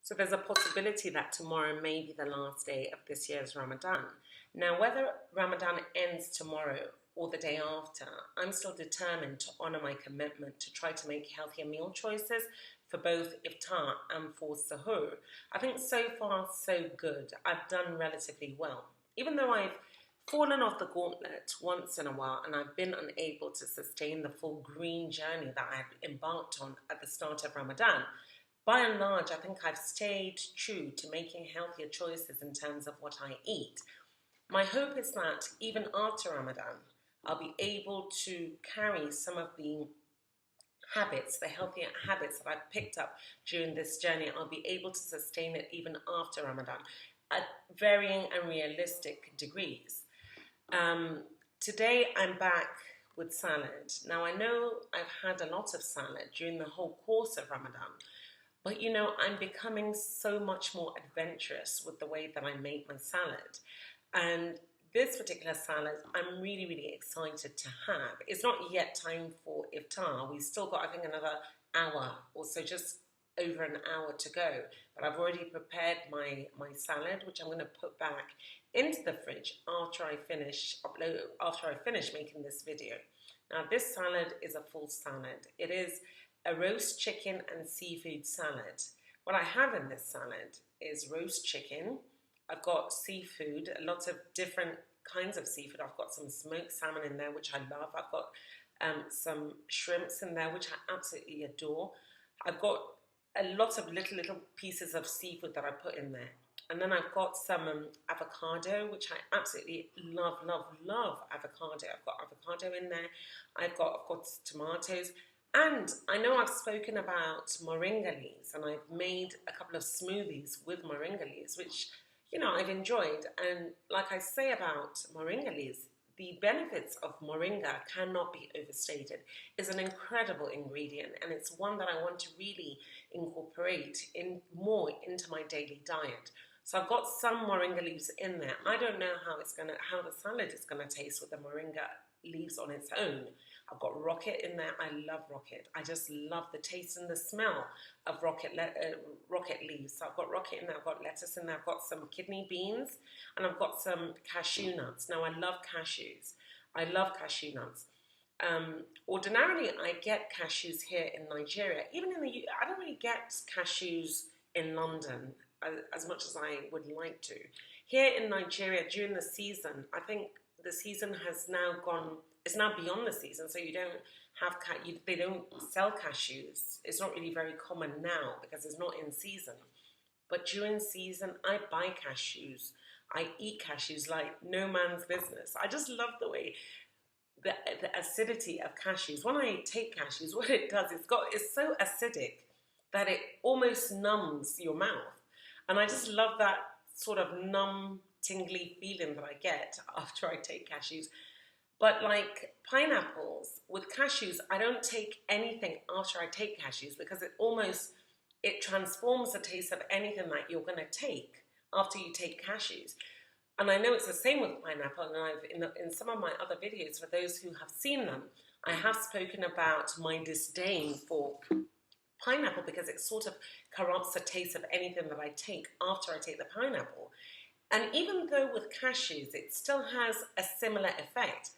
So there's a possibility that tomorrow may be the last day of this year's Ramadan. Now, whether Ramadan ends tomorrow or the day after, I'm still determined to honor my commitment to try to make healthier meal choices for both Iftar and for Sahoor. I think so far so good. I've done relatively well. Even though I've fallen off the gauntlet once in a while and I've been unable to sustain the full green journey that I had embarked on at the start of Ramadan, by and large, I think I've stayed true to making healthier choices in terms of what I eat. My hope is that even after Ramadan, I'll be able to carry some of the habits, the healthier habits that I've picked up during this journey. I'll be able to sustain it even after Ramadan at varying and realistic degrees. Today I'm back with salad. Now I know I've had a lot of salad during the whole course of Ramadan, but you know, I'm becoming so much more adventurous with the way that I make my salad. And this particular salad, I'm really, really excited to have. It's not yet time for iftar. We've still got, I think, another hour or so, just over an hour to go. But I've already prepared my salad, which I'm going to put back into the fridge after I finish making this video. Now, this salad is a full salad. It is a roast chicken and seafood salad. What I have in this salad is roast chicken. I've got seafood, a lot of different kinds of seafood. I've got some smoked salmon in there, which I love. I've got some shrimps in there, which I absolutely adore. I've got a lot of little pieces of seafood that I put in there. And then I've got some avocado, which I absolutely love avocado. I've got avocado in there. I've got, of course, tomatoes. And I know I've spoken about moringa leaves, and I've made a couple of smoothies with moringa leaves, which, you know, I've enjoyed. And like I say about moringa leaves, the benefits of moringa cannot be overstated. It's an incredible ingredient, and it's one that I want to really incorporate more into my daily diet. So I've got some moringa leaves in there. I don't know how the salad is gonna taste with the moringa leaves on its own. I've got rocket in there. I love rocket. I just love the taste and the smell of rocket leaves. So I've got rocket in there. I've got lettuce in there. I've got some kidney beans, and I've got some cashew nuts. Now I love cashews. I love cashew nuts. Ordinarily, I get cashews here in Nigeria. Even in the I don't really get cashews in London as much as I would like to. Here in Nigeria, during the season, I think the season has now gone. It's now beyond the season, so you don't have they don't sell cashews. It's not really very common now because it's not in season. But during season, I buy cashews. I eat cashews like no man's business. I just love the way the acidity of cashews. When I take cashews, what it does, it's so acidic that it almost numbs your mouth, and I just love that sort of numb, tingly feeling that I get after I take cashews. But like pineapples, with cashews, I don't take anything after I take cashews because it transforms the taste of anything that you're going to take after you take cashews. And I know it's the same with pineapple, and I've in some of my other videos, for those who have seen them, I have spoken about my disdain for pineapple because it sort of corrupts the taste of anything that I take after I take the pineapple. And even though with cashews, it still has a similar effect.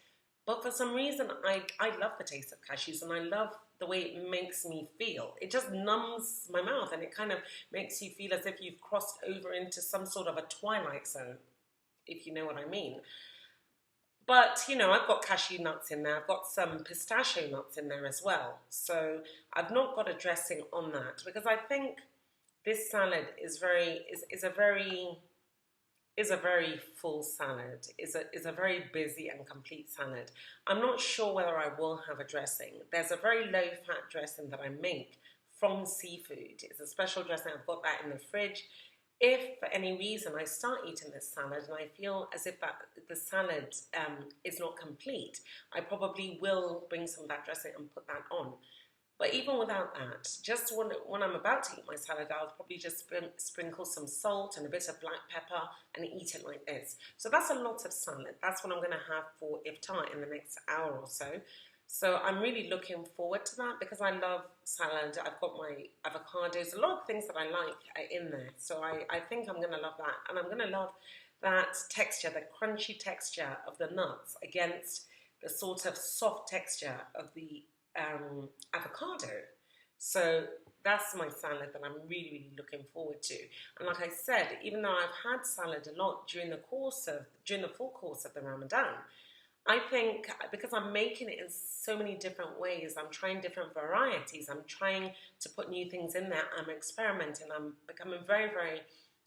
But for some reason, I love the taste of cashews, and I love the way it makes me feel. It just numbs my mouth, and it kind of makes you feel as if you've crossed over into some sort of a twilight zone, if you know what I mean. But, you know, I've got cashew nuts in there. I've got some pistachio nuts in there as well. So I've not got a dressing on that because I think this salad is a very full salad, is a very busy and complete salad. I'm not sure whether I will have a dressing. There's a very low-fat dressing that I make from seafood. It's a special dressing. I've got that in the fridge. If for any reason I start eating this salad and I feel as if the salad is not complete, I probably will bring some of that dressing and put that on. But even without that, just when I'm about to eat my salad, I'll probably just sprinkle some salt and a bit of black pepper and eat it like this. So that's a lot of salad. That's what I'm going to have for iftar in the next hour or so. So I'm really looking forward to that because I love salad. I've got my avocados. A lot of things that I like are in there. So I think I'm going to love that. And I'm going to love that texture, the crunchy texture of the nuts against the sort of soft texture of the avocado. So that's my salad that I'm really, really looking forward to. And like I said, even though I've had salad a lot during the full course of the Ramadan, I think because I'm making it in so many different ways, I'm trying different varieties, I'm trying to put new things in there, I'm experimenting, I'm becoming very, very,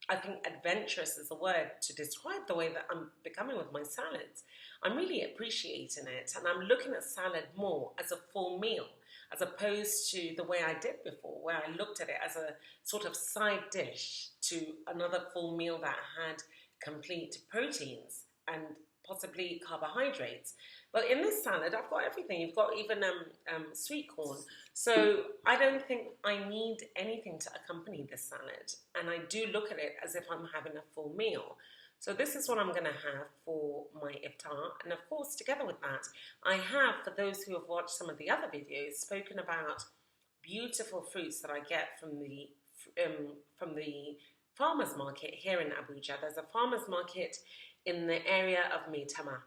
I think adventurous is the word to describe the way that I'm becoming with my salads. I'm really appreciating it, and I'm looking at salad more as a full meal, as opposed to the way I did before, where I looked at it as a sort of side dish to another full meal that had complete proteins and possibly carbohydrates. But in this salad, I've got everything. You've got even sweet corn. So I don't think I need anything to accompany this salad. And I do look at it as if I'm having a full meal. So this is what I'm going to have for my iftar. And of course, together with that, I have, for those who have watched some of the other videos, spoken about beautiful fruits that I get from the farmer's market here in Abuja. There's a farmer's market in the area of Maitama.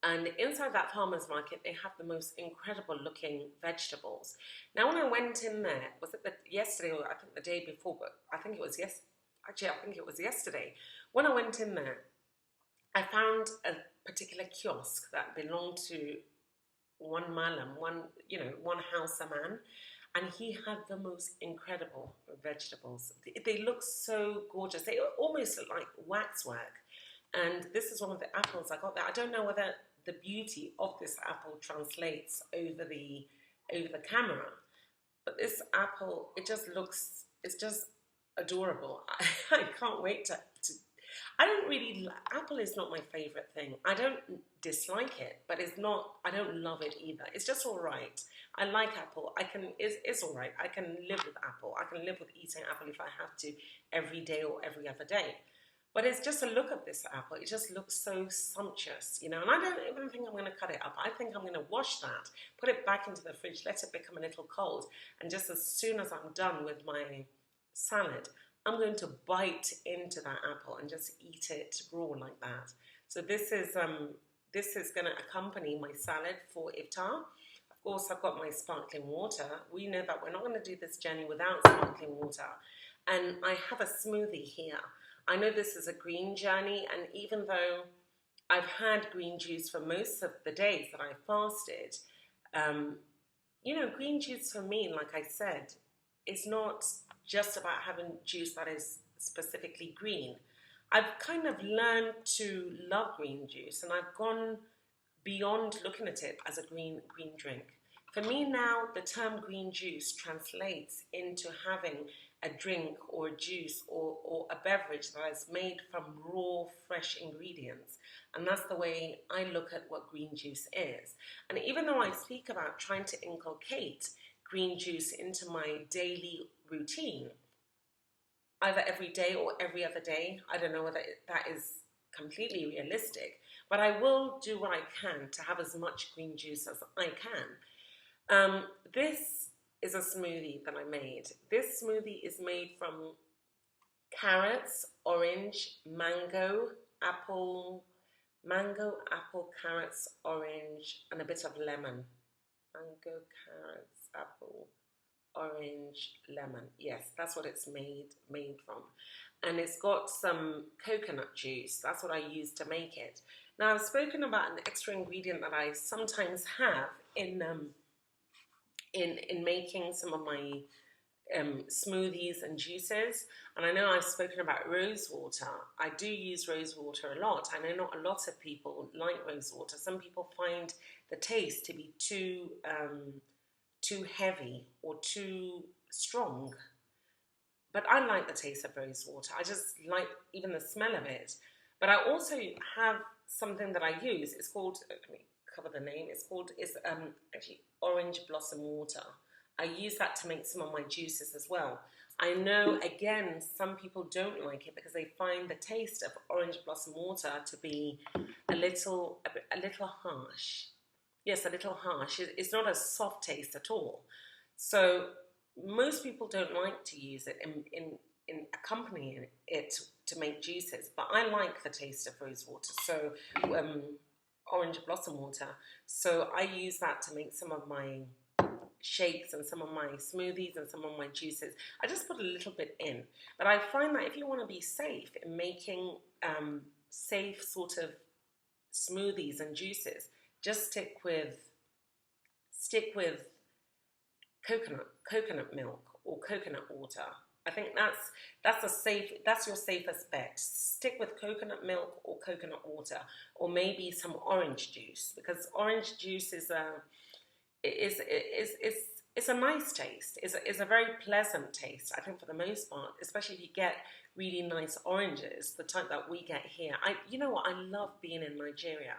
And inside that farmer's market, they have the most incredible looking vegetables. Now, when I went in there, was it yesterday or I think the day before, but I think it was yesterday. When I went in there, I found a particular kiosk that belonged to one malam, one Hausa man, and he had the most incredible vegetables. They look so gorgeous. They almost look like waxwork. And this is one of the apples I got there. I don't know whether the beauty of this apple translates over the camera, but this apple, it's just adorable. I can't wait to apple is not my favorite thing. I don't dislike it, but I don't love it either. It's just all right. I like apple. It's all right. I can live with apple. I can live with eating apple if I have to every day or every other day. But it's just a look of this apple. It just looks so sumptuous, and I don't even think I'm going to cut it up. I think I'm going to wash that, put it back into the fridge, let it become a little cold, and just as soon as I'm done with my salad, I'm going to bite into that apple and just eat it raw like that. So this is going to accompany my salad for iftar. Of course, I've got my sparkling water. We know that we're not going to do this journey without sparkling water. And I have a smoothie here. I know this is a green journey, and even though I've had green juice for most of the days that I fasted, green juice for me, like I said, is not just about having juice that is specifically green. I've kind of learned to love green juice, and I've gone beyond looking at it as a green drink. For me now, the term green juice translates into having a drink or a juice or a beverage that is made from raw, fresh ingredients. And that's the way I look at what green juice is. And even though I speak about trying to inculcate green juice into my daily routine, either every day or every other day, I don't know whether that is completely realistic, but I will do what I can to have as much green juice as I can. This is a smoothie that I made. This smoothie is made from carrots, orange, mango, apple, carrots, orange, and a bit of lemon. Mango, carrots, apple, orange, lemon. Yes, that's what it's made from. And it's got some coconut juice. That's what I use to make it. Now, I've spoken about an extra ingredient that I sometimes have in making some of my smoothies and juices. And I know I've spoken about rose water. I do use rose water a lot. I know not a lot of people like rose water. Some people find the taste to be too heavy or too strong. But I like the taste of rose water. I just like even the smell of it. But I also have something that I use. It's called, let me cover the name. It's actually orange blossom water. I use that to make some of my juices as well. I know, again, some people don't like it because they find the taste of orange blossom water to be a little harsh. yes, a little harsh. It's not a soft taste at all. So most people don't like to use it in accompanying it to make juices, but I like the taste of rose water. So um, orange blossom water. So I use that to make some of my shakes and some of my smoothies and some of my juices. I just put a little bit in. But I find that if you want to be safe in making safe sort of smoothies and juices, just stick with coconut milk or coconut water. I think that's your safest bet. Stick with coconut milk or coconut water, or maybe some orange juice, because orange juice is a nice taste. It's a very pleasant taste, I think, for the most part, especially if you get really nice oranges, the type that we get here. You know what? I love being in Nigeria,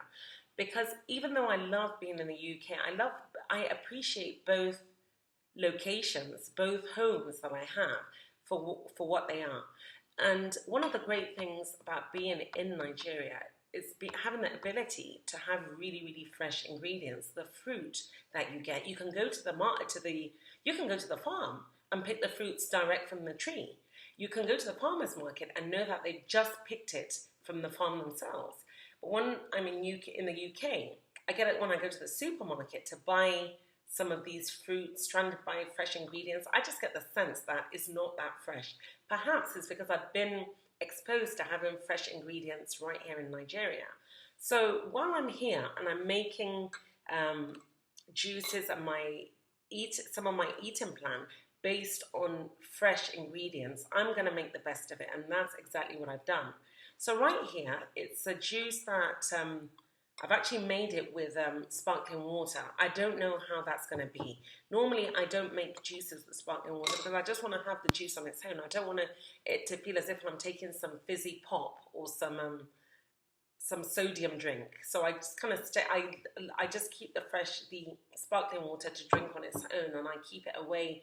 because even though I love being in the UK, I appreciate both locations, both homes that I have for what they are. And one of the great things about being in Nigeria is having the ability to have really, really fresh ingredients. The fruit that you get, you can go to the market, you can go to the farm and pick the fruits direct from the tree. You can go to the farmer's market and know that they just picked it from the farm themselves. But when I'm in the UK, I get it when I go to the supermarket to buy some of these fruits surrounded by fresh ingredients. I just get the sense that it's not that fresh. Perhaps it's because I've been exposed to having fresh ingredients right here in Nigeria. So while I'm here and I'm making juices and some of my eating plan based on fresh ingredients, I'm going to make the best of it, and that's exactly what I've done. So right here, it's a juice that I've actually made it with sparkling water. I don't know how that's going to be. Normally, I don't make juices with sparkling water because I just want to have the juice on its own. I don't want it to feel as if I'm taking some fizzy pop or some sodium drink. So I just kind of I just keep the sparkling water to drink on its own, and I keep it away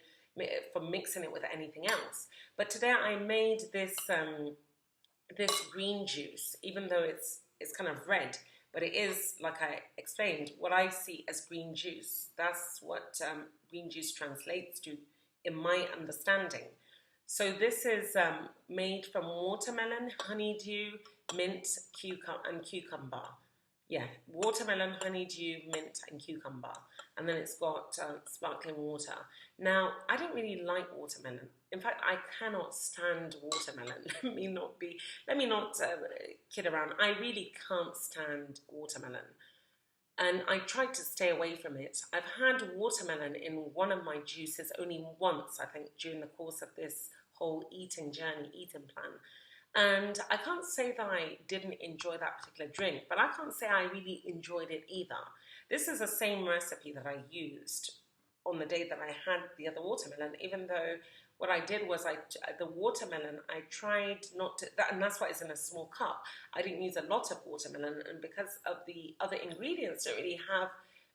from mixing it with anything else. But today I made this green juice, even though it's kind of red. But it is, like I explained, what I see as green juice. That's what green juice translates to in my understanding. So this is made from watermelon, honeydew, mint, and cucumber. Yeah, watermelon, honeydew, mint, and cucumber. And then it's got sparkling water. Now, I don't really like watermelon. In fact, I cannot stand watermelon. Let me not kid around. I really can't stand watermelon. And I tried to stay away from it. I've had watermelon in one of my juices only once, I think, during the course of this whole eating plan. And I can't say that I didn't enjoy that particular drink, but I can't say I really enjoyed it either. This is the same recipe that I used on the day that I had the other watermelon, even though what I did was the watermelon, I tried not to, and that's why it's in a small cup. I didn't use a lot of watermelon, and because of the other ingredients don't really have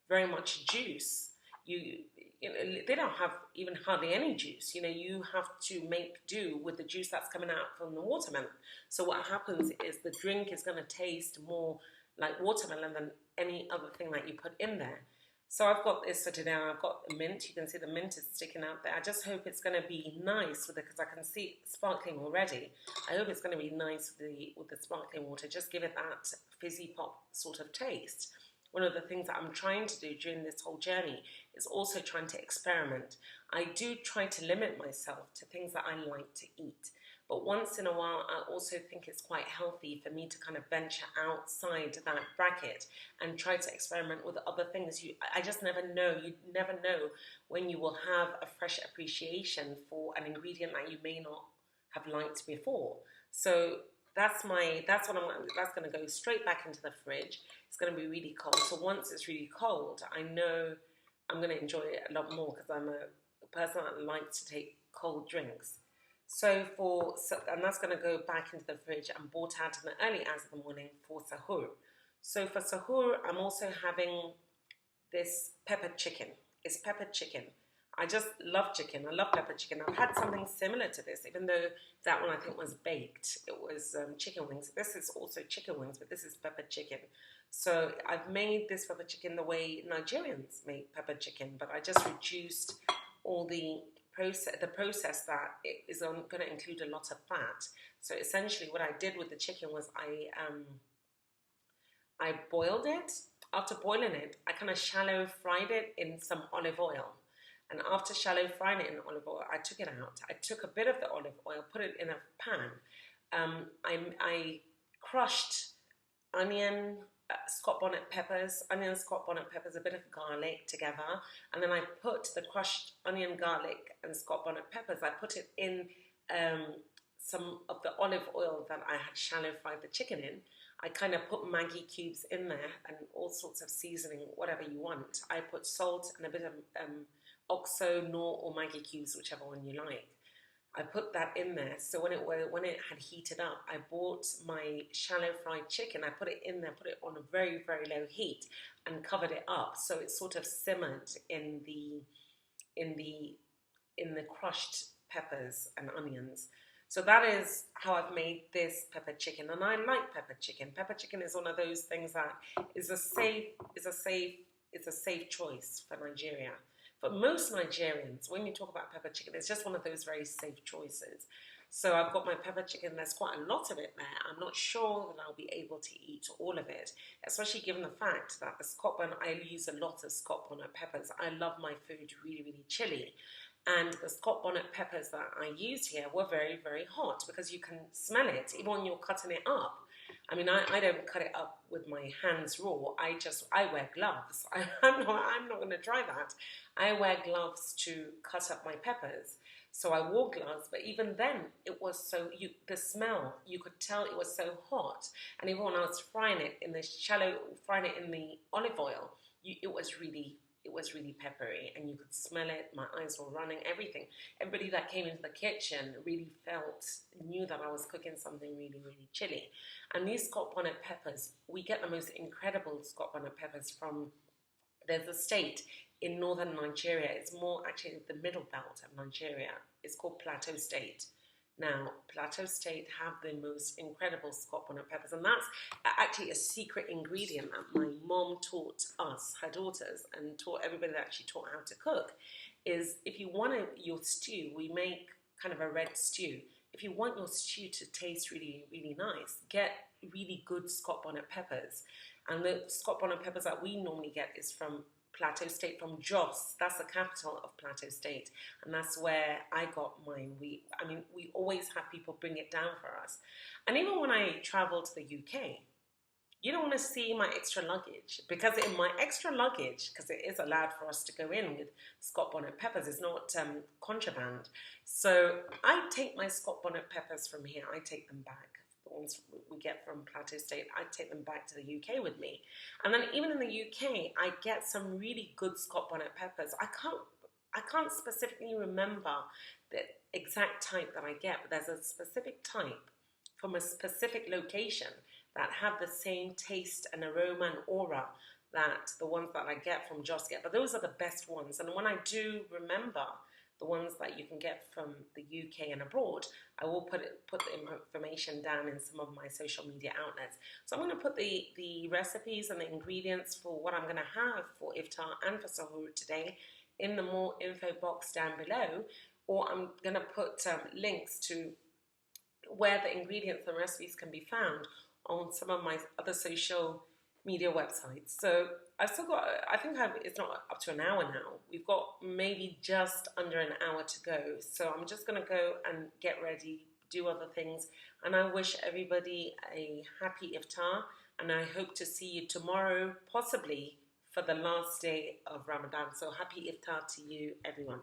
very much juice, they don't have even hardly any juice. You have to make do with the juice that's coming out from the watermelon. So what happens is the drink is going to taste more like watermelon than any other thing that you put in there. So I've got this for today. I've got the mint. You can see the mint is sticking out there. I just hope it's going to be nice with it, because I can see it sparkling already. I hope it's going to be nice with the sparkling water. Just give it that fizzy pop sort of taste. One of the things that I'm trying to do during this whole journey is also trying to experiment. I do try to limit myself to things that I like to eat. But once in a while, I also think it's quite healthy for me to kind of venture outside that bracket and try to experiment with other things. I just never know. You never know when you will have a fresh appreciation for an ingredient that you may not have liked before. So that's going to go straight back into the fridge. It's going to be really cold. So once it's really cold, I know I'm going to enjoy it a lot more, because I'm a person that likes to take cold drinks. And that's going to go back into the fridge and brought out in the early hours of the morning for Sahoor. So for Sahoor, I'm also having this peppered chicken. It's peppered chicken. I just love chicken. I love pepper chicken. I've had something similar to this, even though that one I think was baked. It was chicken wings. This is also chicken wings, but this is pepper chicken. So I've made this pepper chicken the way Nigerians make pepper chicken, but I just reduced all the process that it is going to include a lot of fat. So essentially what I did with the chicken was I boiled it. After boiling it, I kind of shallow fried it in some olive oil. And after shallow frying it in olive oil, I took it out. I took a bit of the olive oil, put it in a pan. I crushed onion, Scott bonnet peppers, a bit of garlic together. And then I put the crushed onion, garlic, and Scott bonnet peppers, I put it in some of the olive oil that I had shallow fried the chicken in. I kind of put Maggi cubes in there and all sorts of seasoning, whatever you want. I put salt and a bit of Oxo, Knorr, or Maggi cubes, whichever one you like. I put that in there. So when it had heated up, I bought my shallow fried chicken. I put it in there, put it on a very, very low heat, and covered it up. So it sort of simmered in the crushed peppers and onions. So that is how I've made this pepper chicken, and I like pepper chicken. Pepper chicken is one of those things that is a safe choice for Nigeria. For most Nigerians, when you talk about pepper chicken, it's just one of those very safe choices. So I've got my pepper chicken. There's quite a lot of it there. I'm not sure that I'll be able to eat all of it, especially given the fact that the Scott bonnet, I use a lot of Scott bonnet peppers. I love my food really, really chilly. And the Scott bonnet peppers that I used here were very, very hot because you can smell it even when you're cutting it up. I mean, I don't cut it up with my hands raw. I wear gloves. I'm not going to try that. I wear gloves to cut up my peppers. So I wore gloves, but even then, it was the smell, you could tell it was so hot. And even when I was frying it in the olive oil, it was really peppery, and you could smell it. My eyes were running, everything. Everybody that came into the kitchen really knew that I was cooking something really, really chilly. And these Scott bonnet peppers, we get the most incredible Scott bonnet peppers from, there's a state in northern Nigeria. It's more actually the middle belt of Nigeria. It's called Plateau State. Now, Plateau State have the most incredible Scott bonnet peppers, and that's actually a secret ingredient that my mom taught us, her daughters, and taught everybody that she taught how to cook, is if you want your stew, we make kind of a red stew. If you want your stew to taste really, really nice, get really good Scott bonnet peppers. And the Scott bonnet peppers that we normally get is from Plateau State, from Jos. That's the capital of Plateau State, and that's where I got mine. We always have people bring it down for us. And even when I travel to the UK, you don't want to see my extra luggage, because in my extra luggage, because it is allowed for us to go in with Scott bonnet peppers, it's not contraband. So I take my Scott bonnet peppers from here, I take them back. The ones we get from Plateau State, I take them back to the UK with me. And then even in the UK, I get some really good Scott bonnet peppers. I can't specifically remember the exact type that I get, but there's a specific type from a specific location that have the same taste and aroma and aura that the ones that I get from Jos get. But those are the best ones. And when I do remember the ones that you can get from the UK and abroad, I will put the information down in some of my social media outlets. So I'm going to put the recipes and the ingredients for what I'm going to have for Iftar and for Sahoor today in the more info box down below, or I'm going to put links to where the ingredients and recipes can be found on some of my other social media websites. So I've still got, it's not up to an hour now. We've got maybe just under an hour to go. So I'm just going to go and get ready, do other things. And I wish everybody a happy Iftar. And I hope to see you tomorrow, possibly for the last day of Ramadan. So happy Iftar to you, everyone.